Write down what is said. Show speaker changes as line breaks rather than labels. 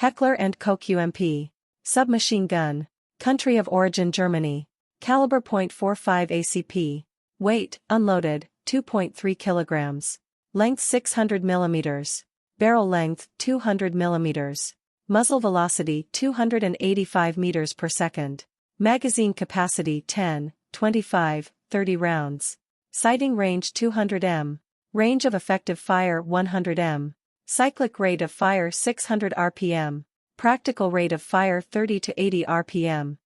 Heckler & Koch UMP. Submachine gun. Country of origin Germany. Caliber .45 ACP. Weight, unloaded, 2.3 kilograms. Length 600 millimeters. Barrel length, 200 millimeters. Muzzle velocity 285 meters per second. Magazine capacity 10, 25, 30 rounds. Sighting range 200 m. Range of effective fire 100 m. Cyclic rate of fire 600 rpm. Practical rate of fire 30 to 80 rpm.